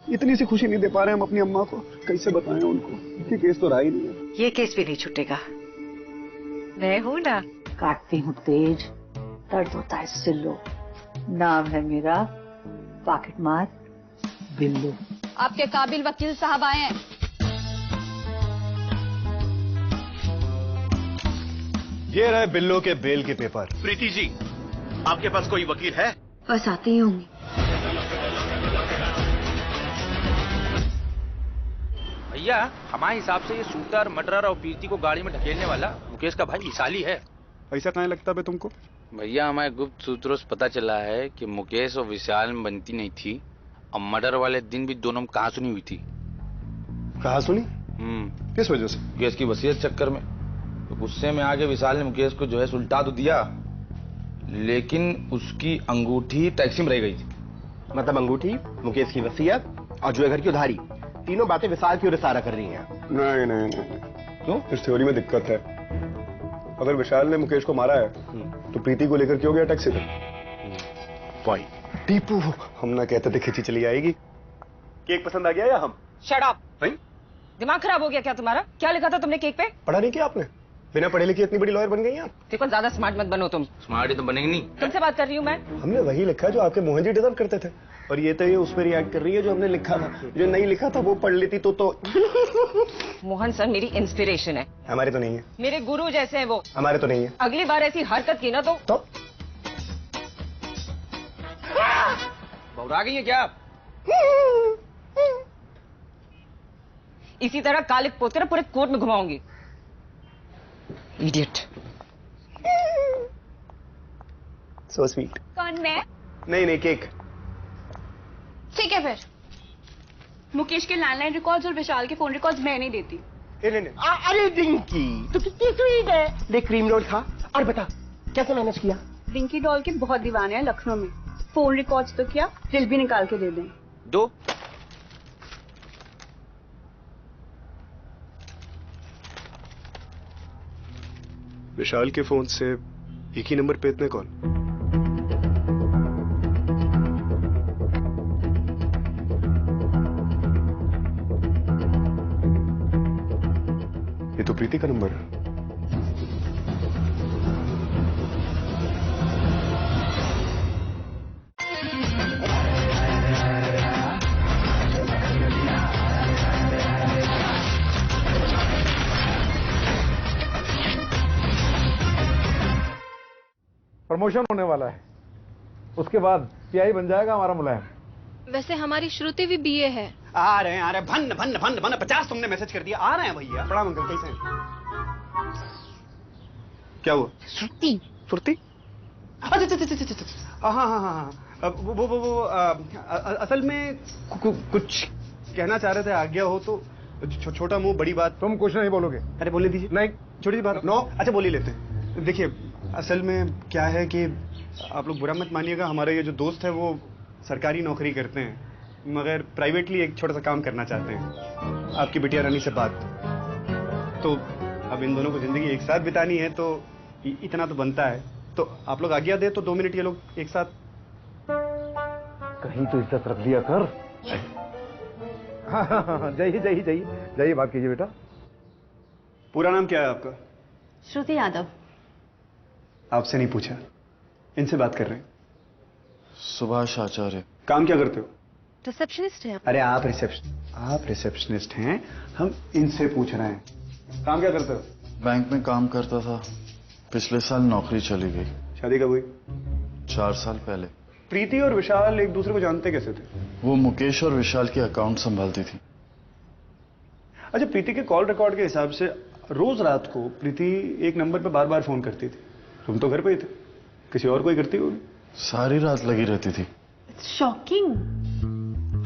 इतनी सी खुशी नहीं दे पा रहे हम अपनी अम्मा को, कैसे बताएं उनको कि केस तो रहा ही नहीं है। ये केस भी नहीं छूटेगा, मैं हूं ना। काटती हूँ तेज, दर्द होता है सिल्लो। नाम है मेरा पॉकेट मार बिल्लू। आपके काबिल वकील साहब आए हैं। ये रहे बिल्लो के बेल के पेपर। प्रीति जी, आपके पास कोई वकील है? बस आते ही होंगे। भैया, हमारे हिसाब से ये शूटर, मर्डरर और प्रीति को गाड़ी में ढकेलने वाला मुकेश का भाई विशाली है। ऐसा कहाँ लगता है तुमको? भैया, हमारे गुप्त सूत्रों से पता चला है कि मुकेश और विशाल में बनती नहीं थी और मर्डर वाले दिन भी दोनों में कहासुनी हुई थी। कहासुनी? किस वजह से? मुकेश की वसीयत चक्कर में। तो गुस्से में आके विशाल ने मुकेश को जो है उल्टा तो दिया, लेकिन उसकी अंगूठी टैक्सी में रह गई थी। मतलब अंगूठी, मुकेश की वसीयत और जुए घर की उधारी, तीनों बातें विशाल की ओर इशारा कर रही हैं। नहीं नहीं नहीं, क्यों? इस थ्योरी में दिक्कत है। अगर विशाल ने मुकेश को मारा है तो प्रीति को लेकर क्यों गया टैक्सी तक? भाई टीपू, हम ना कहते थे खिंची चली आएगी। केक पसंद आ गया या हम? Shut up. दिमाग खराब हो गया क्या तुम्हारा? क्या लिखा था तुमने केक पे? पढ़ा नहीं क्या आपने? बिना पढ़े लिखे इतनी बड़ी लॉयर बन गई आप। देखो, ज्यादा स्मार्ट मत बनो तुम। स्मार्ट ही तो बनेगी नहीं। तुमसे बात कर रही हूँ मैं। हमने वही लिखा जो आपके मोहन जी डिजर्व करते थे, और ये तो ये उस पर रिएक्ट कर रही है जो हमने लिखा था। जो नहीं लिखा था वो पढ़ लेती तो मोहन सर मेरी इंस्पिरेशन है। हमारे तो नहीं है। मेरे गुरु जैसे हैं वो। हमारे तो नहीं है। अगली बार ऐसी हरकत की ना तो बौरा गई है क्या आप? इसी तरह काले पोते पूरे कोर्ट में घुमाऊंगी। इडियट। So sweet. कौन मैं? नहीं केक। ठीक है फिर। मुकेश के लैंडलाइन रिकॉर्ड्स और विशाल के फोन रिकॉर्ड्स मैं नहीं देती। अरे डिंकी, तो कितनी स्वीट है। ले क्रीम रोल खा और बता कैसे मैनेज किया? रिंकी डॉल के बहुत दीवाने हैं लखनऊ में। फोन रिकॉर्ड्स तो क्या, दिल भी निकाल के दे दें। दो। विशाल के फोन से एक ही नंबर पे इतने कॉल? ये तो प्रीति का नंबर है। प्रमोशन होने वाला है, उसके बाद पीआई बन जाएगा हमारा मुलायम। वैसे हमारी श्रुति भी बीए है। आ रहे हैं भन भन भन भन 50 तुमने मैसेज कर दिया। आ रहे हैं भैया। प्रणाम अंकल, कैसे हैं? क्या हुआ? श्रुति सुरती? हाँ। वो असल में कुछ कहना चाह रहे थे, आज्ञा हो तो। छोटा मुंह बड़ी बात। तुम कुछ नहीं बोलोगे? अरे बोलने दीजिए। नहीं। छोटी सी बात। नो। अच्छा बोल ही लेते हैं। देखिए, असल में क्या है कि आप लोग बुरा मत मानिएगा, हमारे ये जो दोस्त है वो सरकारी नौकरी करते हैं, मगर प्राइवेटली एक छोटा सा काम करना चाहते हैं। आपकी बिटिया रानी से बात, तो अब इन दोनों को जिंदगी एक साथ बितानी है तो इतना तो बनता है। तो आप लोग आज्ञा दे तो 2 मिनट ये लोग एक साथ। कहीं तो इज्जत रख लिया कर। हाँ, जाइए बात कीजिए बेटा। पूरा नाम क्या है आपका? श्रुति यादव। आपसे नहीं पूछा, इनसे बात कर रहे हैं। सुभाष आचार्य। काम क्या करते हो? रिसेप्शनिस्ट है। अरे आप रिसेप्शनिस्ट हैं, हम इनसे पूछ रहे हैं। काम क्या करते हो? बैंक में काम करता था, पिछले साल नौकरी चली गई। शादी कब हुई? 4 साल पहले। प्रीति और विशाल एक दूसरे को जानते कैसे थे? वो मुकेश और विशाल के अकाउंट संभालती थी। अच्छा, प्रीति के कॉल रिकॉर्ड के हिसाब से रोज रात को प्रीति एक नंबर पे बार बार फोन करती थी। तुम तो घर पे ही थे, किसी और को ही करती होगी। सारी रात लगी रहती थी। शॉकिंग।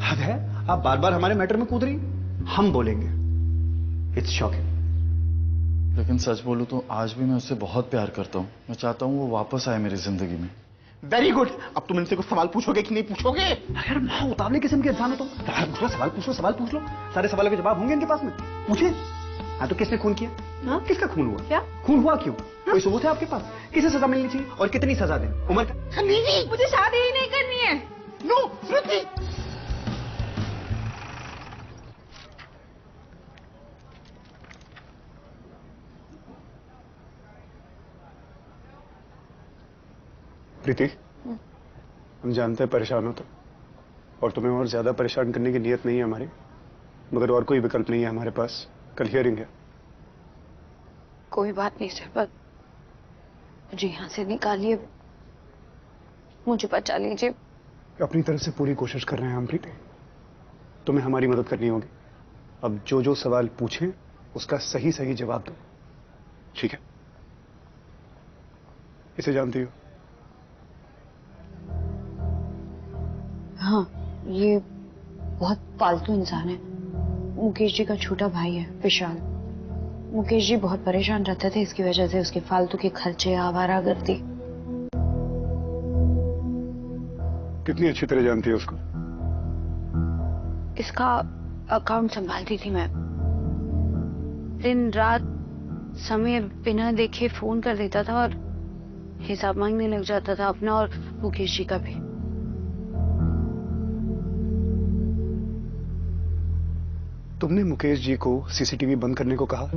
हद है, आप बार बार हमारे मैटर में कूद रही। हम बोलेंगे इट्स शॉकिंग। लेकिन सच बोलूं तो आज भी मैं उससे बहुत प्यार करता हूँ। मैं चाहता हूँ वो वापस आए मेरी जिंदगी में। Very good. अब तुम इनसे कुछ सवाल पूछोगे कि नहीं पूछोगे? यार माँ उतावले किस्म के इंसान हो तुम। सवाल पूछ लो। सारे सवालों के जवाब होंगे इनके पास में। पूछे। हाँ, तो किसने खून किया? हाँ? किसका खून हुआ? क्या खून हुआ? क्यों? कोई सबूत है आपके पास? किसे सजा मिलनी चाहिए और कितनी सजा दें? उम्र मुझे शादी ही नहीं करनी है। नो श्रुति। प्रीति, हम जानते हैं परेशान हो तो, और तुम्हें और ज्यादा परेशान करने की नीयत नहीं है हमारी, मगर और कोई विकल्प नहीं है हमारे पास। कल हियरिंग है। कोई बात नहीं सर, पर मुझे यहाँ से निकालिए, मुझे बचा लीजिए। अपनी तरफ से पूरी कोशिश कर रहे हैं हम प्रीति, तुम्हें हमारी मदद करनी होगी। अब जो जो सवाल पूछें उसका सही सही जवाब दो, ठीक है? इसे जानती हो? हाँ, ये बहुत फालतू इंसान है। मुकेश जी का छोटा भाई है विशाल। मुकेश जी बहुत परेशान रहते थे इसकी वजह से, उसके फालतू के खर्चे, आवारागर्दी। कितनी अच्छी तरह जानती है उसको? इसका अकाउंट संभालती थी मैं। दिन रात समय बिना देखे फोन कर देता था और हिसाब मांगने लग जाता था अपना और मुकेश जी का भी। तुमने मुकेश जी को सीसीटीवी बंद करने को कहा?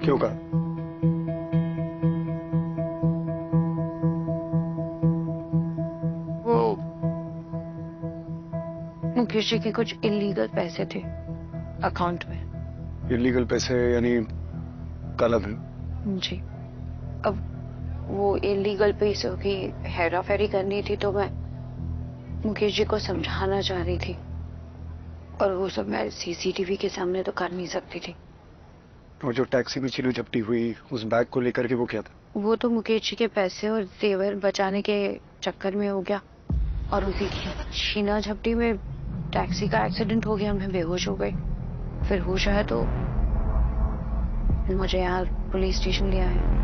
क्यों कहा? वो मुकेश जी के कुछ इलीगल पैसे थे अकाउंट में। इलीगल पैसे यानी काला धन? जी। अब वो इलीगल पैसों की हेराफेरी करनी थी तो मैं मुकेश जी को समझाना चाह रही थी, और वो सब मैं सीसीटीवी के सामने तो कर नहीं सकती थी। और जो टैक्सी में चीनी झपटी हुई उस बैग को लेकर के वो क्या था? वो तो मुकेश जी के पैसे और जेवर बचाने के चक्कर में हो गया, और उसी छीना झपटी में टैक्सी का एक्सीडेंट हो गया, मैं बेहोश हो गई। फिर होश आया तो मुझे यहाँ पुलिस स्टेशन ले आए।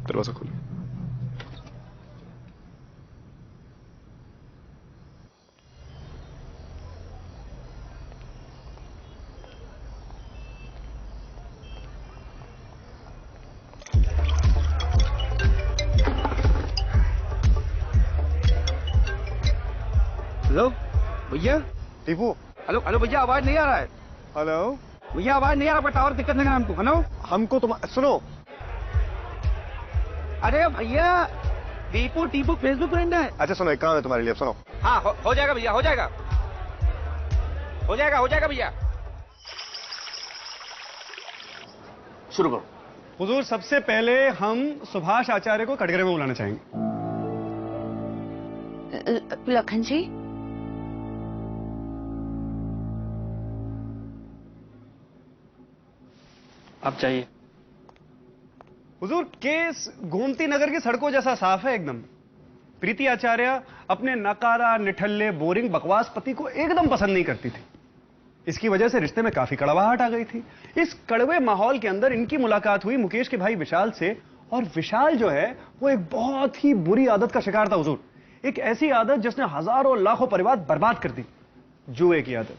दरवाजा खोलो। हेलो भैया। टीपू। हेलो हेलो भैया, आवाज नहीं आ रहा है। हेलो भैया, आवाज नहीं आ रहा, टावर दिक्कत नहीं है हमको। हेलो, हमको तुम सुनो। अरे भैया, टीपू टीपू फेसबुक फ्रेंड है। अच्छा सुनो, एक काम है तुम्हारे लिए, सुनो। हाँ, हो जाएगा भैया, हो जाएगा, हो जाएगा, हो जाएगा भैया। शुरू करो। हुजूर, सबसे पहले हम सुभाष आचार्य को कटघरे में बुलाना चाहेंगे। लखन जी, आप चाहिए। हुजूर, केस गोमती नगर की सड़कों जैसा साफ है एकदम। प्रीति आचार्य अपने नकारा, निठल्ले, बोरिंग, बकवास पति को एकदम पसंद नहीं करती थी। इसकी वजह से रिश्ते में काफी कड़वाहट आ गई थी। इस कड़वे माहौल के अंदर इनकी मुलाकात हुई मुकेश के भाई विशाल से, और विशाल जो है वो एक बहुत ही बुरी आदत का शिकार था हुजूर। एक ऐसी आदत जिसने हजारों लाखों परिवार बर्बाद कर दी, जुए की आदत।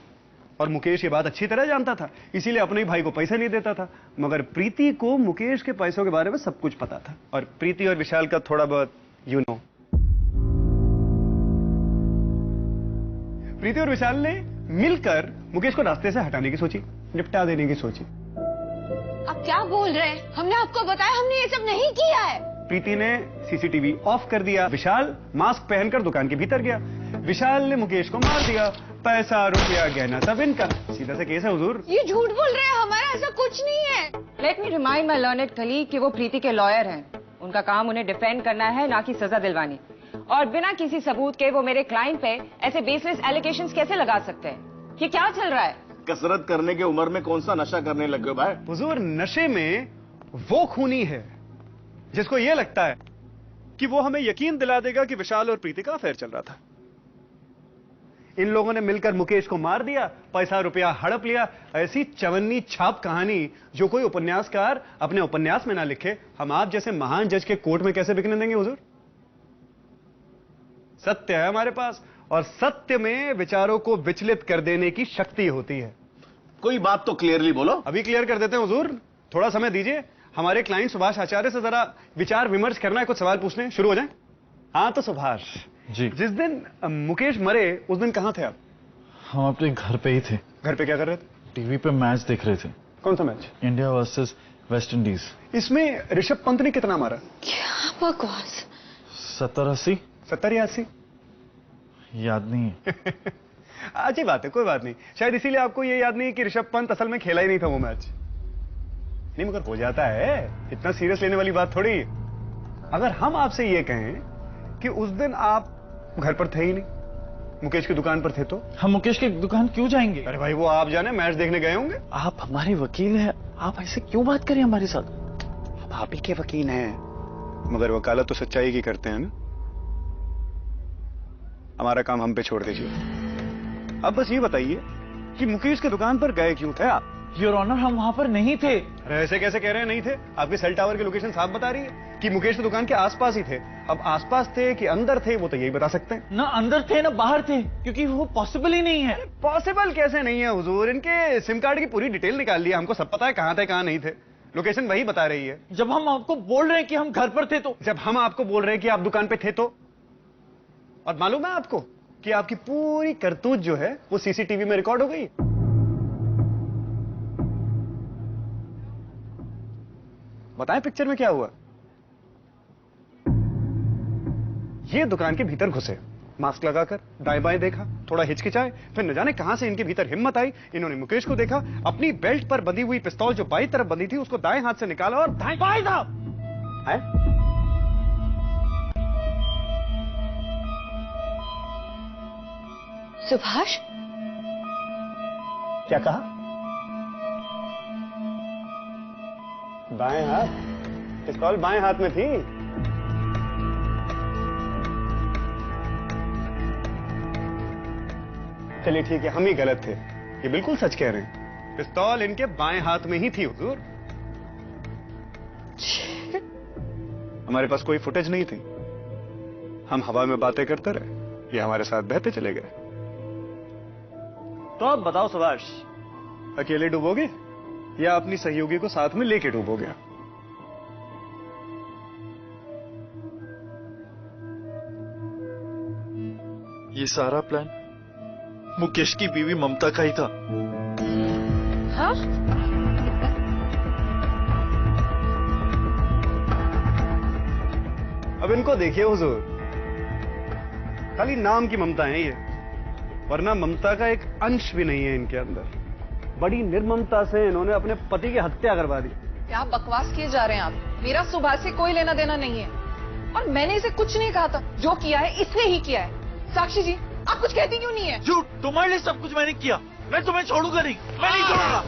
और मुकेश ये बात अच्छी तरह जानता था, इसीलिए अपने ही भाई को पैसे नहीं देता था। मगर प्रीति को मुकेश के पैसों के बारे में सब कुछ पता था, और प्रीति और विशाल का थोड़ा बहुत यू नो। प्रीति और विशाल ने मिलकर मुकेश को रास्ते से हटाने की सोची, निपटा देने की सोची। आप क्या बोल रहे हैं? हमने आपको बताया, हमने ये सब नहीं किया है। प्रीति ने सीसीटीवी ऑफ कर दिया, विशाल मास्क पहनकर दुकान के भीतर गया। विशाल ने मुकेश को मार दिया, पैसा रुपया गहना सब इनका। सीधा सा केस है हुजूर। ये झूठ बोल रहे हैं, हमारा ऐसा कुछ नहीं है। लेट मी रिमाइंड माई लर्नेड कलीग कि वो प्रीति के लॉयर हैं। उनका काम उन्हें डिफेंड करना है, ना कि सजा दिलवानी। और बिना किसी सबूत के वो मेरे क्लाइंट पे ऐसे बेसलेस एलिगेशंस कैसे लगा सकते हैं? ये क्या चल रहा है? कसरत करने की उम्र में कौन सा नशा करने लगे हो भाई? हुजूर, नशे में वो खूनी है जिसको ये लगता है कि वो हमें यकीन दिला देगा कि विशाल और प्रीति का अफेयर चल रहा था। इन लोगों ने मिलकर मुकेश को मार दिया, पैसा रुपया हड़प लिया। ऐसी चवन्नी छाप कहानी जो कोई उपन्यासकार अपने उपन्यास में ना लिखे, हम आप जैसे महान जज के कोर्ट में कैसे बिकने देंगे हुजूर? सत्य है हमारे पास, और सत्य में विचारों को विचलित कर देने की शक्ति होती है। कोई बात तो क्लियरली बोलो। अभी क्लियर कर देते हैं हुजूर, थोड़ा समय दीजिए। हमारे क्लाइंट सुभाष आचार्य से जरा विचार विमर्श करना है, कुछ सवाल पूछने, शुरू हो जाए। हाँ तो सुभाष जी। जिस दिन मुकेश मरे उस दिन कहाँ थे आप? हम अपने घर पे ही थे। घर पे क्या कर रहे थे? टीवी पे मैच देख रहे थे। कौन सा match? India versus West Indies. इसमें ऋषभ पंत ने कितना मारा? क्या बकवास। 70-80 70 या 80 याद नहीं है। अच्छी बात है, कोई बात नहीं। शायद इसीलिए आपको ये याद नहीं कि ऋषभ पंत असल में खेला ही नहीं था वो मैच। नहीं मगर हो जाता है, इतना सीरियस लेने वाली बात थोड़ी। अगर हम आपसे ये कहें कि उस दिन आप घर पर थे ही नहीं, मुकेश की दुकान पर थे, तो हम मुकेश की दुकान क्यों जाएंगे? अरे भाई वो आप जाने मैच देखने गए होंगे। आप हमारे वकील हैं, आप ऐसे क्यों बात करें हमारे साथ? आप ही के वकील हैं, मगर वकालत तो सच्चाई की करते हैं ना। हमारा काम हम पे छोड़ दीजिए। अब बस ये बताइए कि मुकेश की दुकान पर गए क्यों थे आप? योर ऑनर, हम वहां पर नहीं थे। अरे ऐसे कैसे कह रहे हैं नहीं थे? आपके सेल टावर की लोकेशन साफ बता रही है कि मुकेश की दुकान के आसपास ही थे। अब आसपास थे कि अंदर थे वो तो यही बता सकते हैं। ना अंदर थे ना बाहर थे, क्योंकि वो पॉसिबल ही नहीं है। पॉसिबल कैसे नहीं है हुजूर? इनके सिम कार्ड की पूरी डिटेल निकाल लिया, हमको सब पता है कहां थे कहां नहीं थे। लोकेशन वही बता रही है। जब हम आपको बोल रहे हैं कि हम घर पर थे तो? जब हम आपको बोल रहे हैं कि आप दुकान पे थे तो? और मालूम है आपको कि आपकी पूरी करतूत जो है वो सीसीटीवी में रिकॉर्ड हो गई। बताएं पिक्चर में क्या हुआ? ये दुकान के भीतर घुसे, मास्क लगाकर, दाएं बाएं देखा, थोड़ा हिचकिचाए, फिर न जाने कहां से इनके भीतर हिम्मत आई। इन्होंने मुकेश को देखा, अपनी बेल्ट पर बंधी हुई पिस्तौल जो बाईं तरफ बंधी थी उसको दाएं हाथ से निकाला और दाएं बाएं था। सुभाष, क्या कहा? बाएं हाथ? पिस्तौल बाएं हाथ में थी। चलिए ठीक है, हम ही गलत थे। ये बिल्कुल सच कह रहे हैं, पिस्तौल इनके बाएं हाथ में ही थी हुजूर। हमारे पास कोई फुटेज नहीं थी, हम हवा में बातें करते रहे, ये हमारे साथ बहते चले गए। तो अब बताओ सुभाष, अकेले डूबोगे या अपनी सहयोगी को साथ में लेके डूबोगे? ये सारा प्लान मुकेश की बीवी ममता का ही था। हाँ? अब इनको देखिए हुजूर, खाली नाम की ममता है ये, वरना ममता का एक अंश भी नहीं है इनके अंदर। बड़ी निर्ममता से इन्होंने अपने पति की हत्या करवा दी। क्या बकवास किए जा रहे हैं आप? मेरा सुभाष से कोई लेना देना नहीं है, और मैंने इसे कुछ नहीं कहा था। जो किया है इसने ही किया है। साक्षी जी, आप कुछ कहती क्यों नहीं है? झूठ, तुम्हारे लिए सब कुछ मैंने किया। मैं तुम्हें छोड़ूंगा नहीं, मैं नहीं छोड़ूंगा।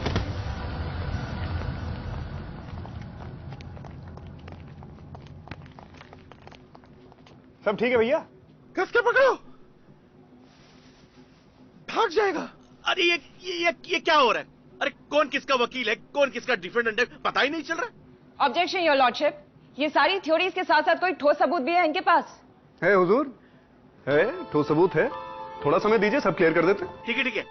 सब ठीक है भैया? कस के पकड़ो, भाग जाएगा। अरे ये क्या हो रहा है? अरे कौन किसका वकील है, कौन किसका डिफेंडेंट है, पता ही नहीं चल रहा। ऑब्जेक्शन योर लॉर्डशिप, ये सारी थ्योरीज के साथ साथ कोई ठोस सबूत भी है इनके पास? है हुजूर, है, ठोस सबूत है। थोड़ा समय दीजिए, सब क्लियर कर देते। ठीक है,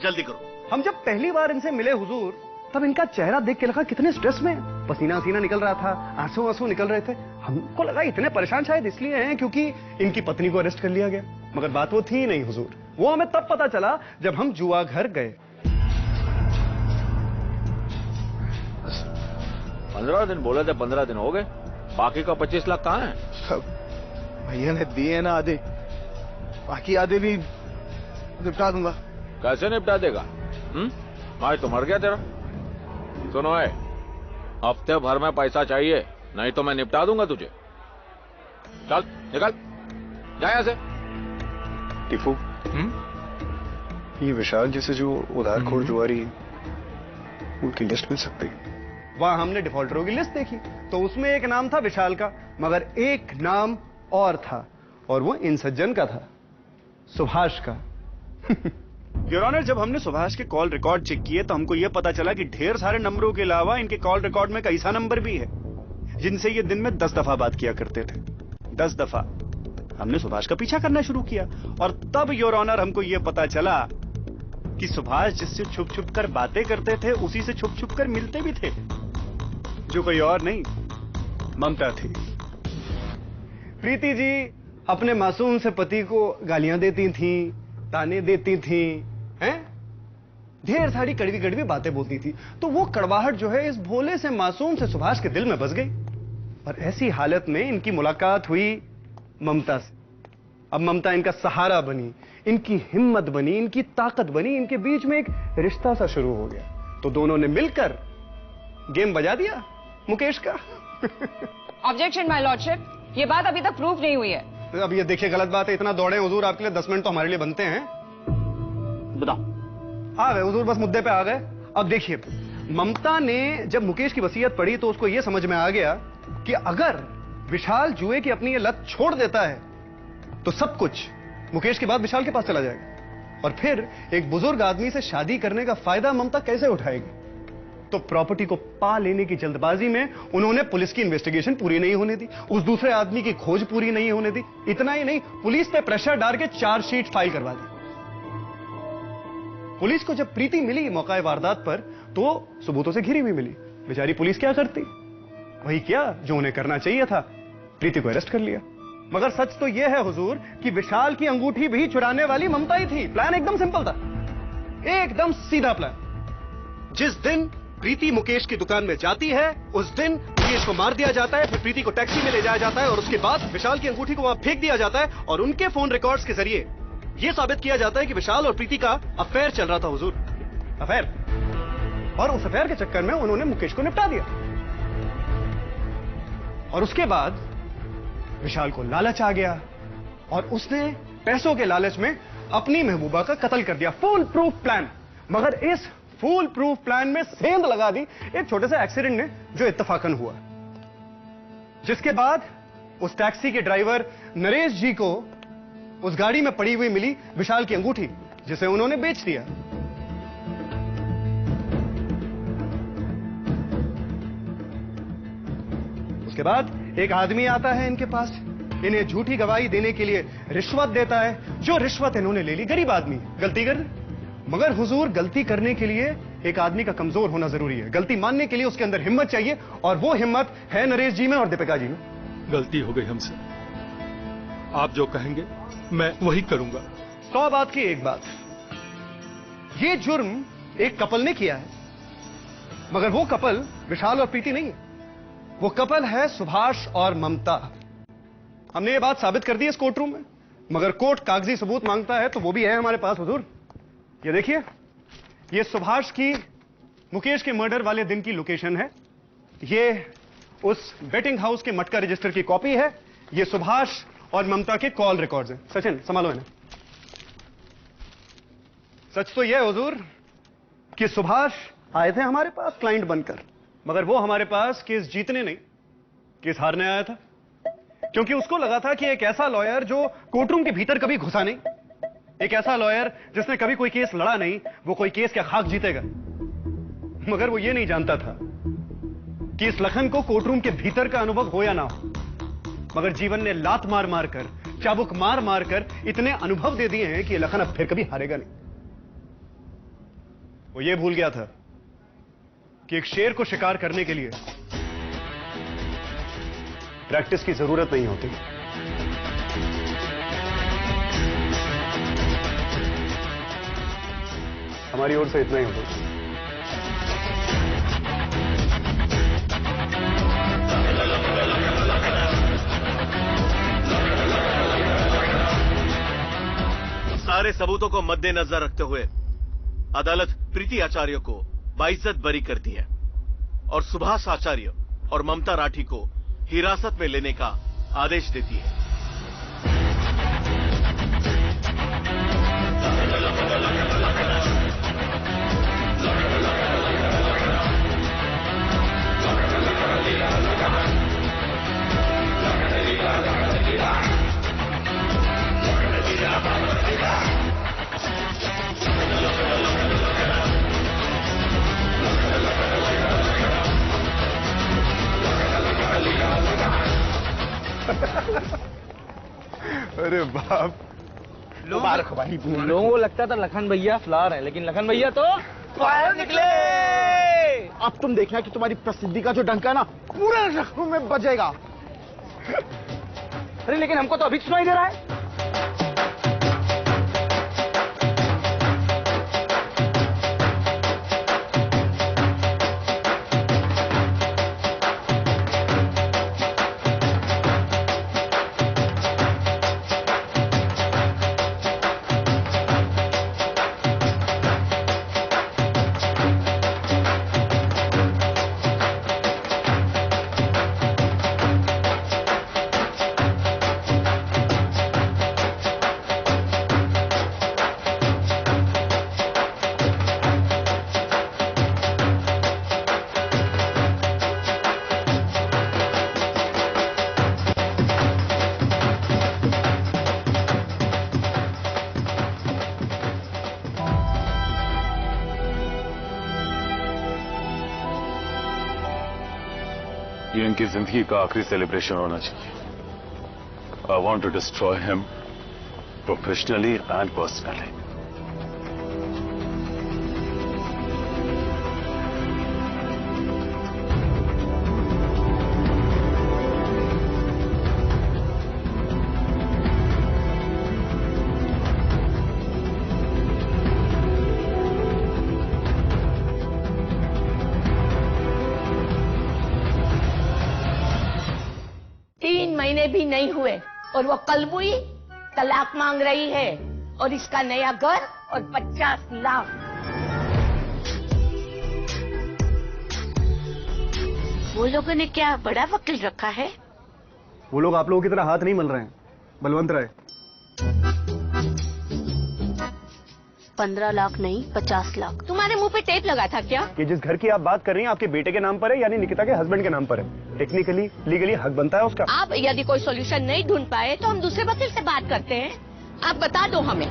जल्दी करो। हम जब पहली बार इनसे मिले हुजूर, तब इनका चेहरा देख के लगा कितने स्ट्रेस में, पसीना वसीना निकल रहा था, आंसू आंसू निकल रहे थे। हमको लगा इतने परेशान शायद इसलिए हैं क्योंकि इनकी पत्नी को अरेस्ट कर लिया गया, मगर बात वो थी नहीं हुजूर। वो हमें तब पता चला जब हम जुआ घर गए। 15 दिन बोले थे, 15 दिन हो गए, बाकी का 25 लाख कहाँ है? सब भैया ने दिए ना आधे, बाकी आधे भी निपटा दूंगा। कैसे निपटा देगा? आज तो मर गया तेरा। सुनो है, हफ्ते भर में पैसा चाहिए, नहीं तो मैं निपटा दूंगा तुझे। चल निकल, जा यहां से। टीफू, ये विशाल जैसे जो उधारखोर जुआरी उनकी लिस्ट मिल सकती है? वहां हमने डिफॉल्टरों की लिस्ट देखी तो उसमें एक नाम था विशाल का, मगर एक नाम और था, और वो इन सज्जन का था, सुभाष का। योर ऑनर, जब हमने सुभाष के कॉल रिकॉर्ड चेक किए तो हमको यह पता चला कि ढेर सारे नंबरों के अलावा इनके कॉल रिकॉर्ड में कई सा नंबर भी है जिनसे ये दिन में 10 दफा बात किया करते थे। 10 दफा। हमने सुभाष का पीछा करना शुरू किया और तब योर ऑनर हमको यह पता चला कि सुभाष जिससे छुप छुप कर बातें करते थे उसी से छुप छुप कर मिलते भी थे, जो कोई और नहीं, ममता थी। प्रीति जी अपने मासूम से पति को गालियां देती थीं, ताने देती थीं, हैं? ढेर सारी कड़वी कड़वी बातें बोलती थी। तो वो कड़वाहट जो है इस भोले से मासूम से सुभाष के दिल में बस गई। और ऐसी हालत में इनकी मुलाकात हुई ममता से। अब ममता इनका सहारा बनी, इनकी हिम्मत बनी, इनकी ताकत बनी, इनके बीच में एक रिश्ता सा शुरू हो गया। तो दोनों ने मिलकर गेम बजा दिया मुकेश का। ऑब्जेक्शन माय लॉर्डशिप, ये बात अभी तक प्रूफ नहीं हुई है। अब ये देखिए गलत बात है, इतना दौड़े हुजूर आपके लिए, 10 मिनट तो हमारे लिए बनते हैं। बताओ। आ गए हुजूर, बस मुद्दे पे आ गए। अब देखिए, ममता ने जब मुकेश की वसीयत पढ़ी तो उसको यह समझ में आ गया कि अगर विशाल जुए की अपनी ये लत छोड़ देता है तो सब कुछ मुकेश के बाद विशाल के पास चला जाएगा, और फिर एक बुजुर्ग आदमी से शादी करने का फायदा ममता कैसे उठाएगी। तो प्रॉपर्टी को पा लेने की जल्दबाजी में उन्होंने पुलिस की इन्वेस्टिगेशन पूरी नहीं होने दी, उस दूसरे आदमी की खोज पूरी नहीं होने दी। इतना ही नहीं, पुलिस पे प्रेशर डाल के चार्जशीट फाइल करवा दी। पुलिस को जब प्रीति मिली मौका वारदात पर तो सबूतों से घिरी हुई मिली। बेचारी पुलिस क्या करती, वही क्या जो उन्हें करना चाहिए था, प्रीति को अरेस्ट कर लिया। मगर सच तो यह है हुजूर कि विशाल की अंगूठी भी चुराने वाली ममता ही थी। प्लान एकदम सिंपल था, एकदम सीधा प्लान। जिस दिन प्रीति मुकेश की दुकान में जाती है उस दिन मुकेश को मार दिया जाता है, फिर प्रीति को टैक्सी में ले जाया जाता है और उसके बाद विशाल की अंगूठी को वहां फेंक दिया जाता है और उनके फोन रिकॉर्ड्स के जरिए यह साबित किया जाता है कि विशाल और प्रीति का अफेयर चल रहा था हुजूर, अफेयर। और उस अफेयर के चक्कर में उन्होंने मुकेश को निपटा दिया। और उसके बाद विशाल को लालच आ गया और उसने पैसों के लालच में अपनी महबूबा का कत्ल कर दिया। Full proof plan. मगर इस फुल प्रूफ प्लान में सेंध लगा दी एक छोटे से एक्सीडेंट ने जो इत्तफाकन हुआ, जिसके बाद उस टैक्सी के ड्राइवर नरेश जी को उस गाड़ी में पड़ी हुई मिली विशाल की अंगूठी, जिसे उन्होंने बेच दिया। उसके बाद एक आदमी आता है इनके पास, इन्हें झूठी गवाही देने के लिए रिश्वत देता है। जो रिश्वत इन्होंने ले ली, गरीब आदमी गलती कर, मगर हुजूर गलती करने के लिए एक आदमी का कमजोर होना जरूरी है। गलती मानने के लिए उसके अंदर हिम्मत चाहिए, और वो हिम्मत है नरेश जी में और दीपिका जी में। गलती हो गई हमसे, आप जो कहेंगे मैं वही करूंगा। 100 बात की एक बात, ये जुर्म एक कपल ने किया है, मगर वो कपल विशाल और प्रीति नहीं, वो कपल है सुभाष और ममता। हमने ये बात साबित कर दी इस कोर्ट रूम में, मगर कोर्ट कागजी सबूत मांगता है तो वो भी है हमारे पास हुजूर। ये देखिए, ये सुभाष की मुकेश के मर्डर वाले दिन की लोकेशन है, ये उस बेटिंग हाउस के मटका रजिस्टर की कॉपी है, ये सुभाष और ममता के कॉल रिकॉर्ड्स हैं। सचिन संभालो इन्हें। सच तो यह हुजूर कि सुभाष आए थे हमारे पास क्लाइंट बनकर, मगर वो हमारे पास केस जीतने नहीं, केस हारने आया था। क्योंकि उसको लगा था कि एक ऐसा लॉयर जो कोर्टरूम के भीतर कभी घुसा नहीं, एक ऐसा लॉयर जिसने कभी कोई केस लड़ा नहीं, वो कोई केस क्या खाक जीतेगा। मगर वो ये नहीं जानता था कि इस लखन को कोर्टरूम के भीतर का अनुभव हो या ना हो, मगर जीवन ने लात मार मार कर, चाबुक मार मार कर इतने अनुभव दे दिए हैं कि ये लखन अब फिर कभी हारेगा नहीं। वो ये भूल गया था कि एक शेर को शिकार करने के लिए प्रैक्टिस की जरूरत नहीं होती। हमारी ओर से इतना ही होगा। सारे सबूतों को मद्देनजर रखते हुए अदालत प्रीति आचार्य को बाइज्जत बरी करती है और सुभाष आचार्य और ममता राठी को हिरासत में लेने का आदेश देती है। अरे बाप, मुबारक हो भाई। लोगों को लगता था लखन भैया फ्लावर है, लेकिन लखन भैया तो फायर निकले। अब तुम देखना कि तुम्हारी प्रसिद्धि का जो डंका है ना पूरे लखनऊ में बजेगा। अरे लेकिन हमको तो अभी सुनाई दे रहा है। ये इनकी जिंदगी का आखिरी सेलिब्रेशन होना चाहिए। I want to destroy him professionally and personally. महीने भी नहीं हुए और वो कलबुई तलाक मांग रही है और इसका नया घर और 50 लाख। वो लोगों ने क्या बड़ा वकील रखा है? वो लोग आप लोगों की तरह हाथ नहीं मल रहे हैं। बलवंत राय 15 लाख नहीं 50 लाख। तुम्हारे मुंह पे टेप लगा था क्या? ये जिस घर की आप बात कर रही हैं आपके बेटे के नाम पर है, यानी निकिता के हस्बैंड के नाम पर है। टेक्निकली लीगली हक बनता है उसका। आप यदि कोई सॉल्यूशन नहीं ढूंढ पाए तो हम दूसरे वकील से बात करते हैं। आप बता दो हमें।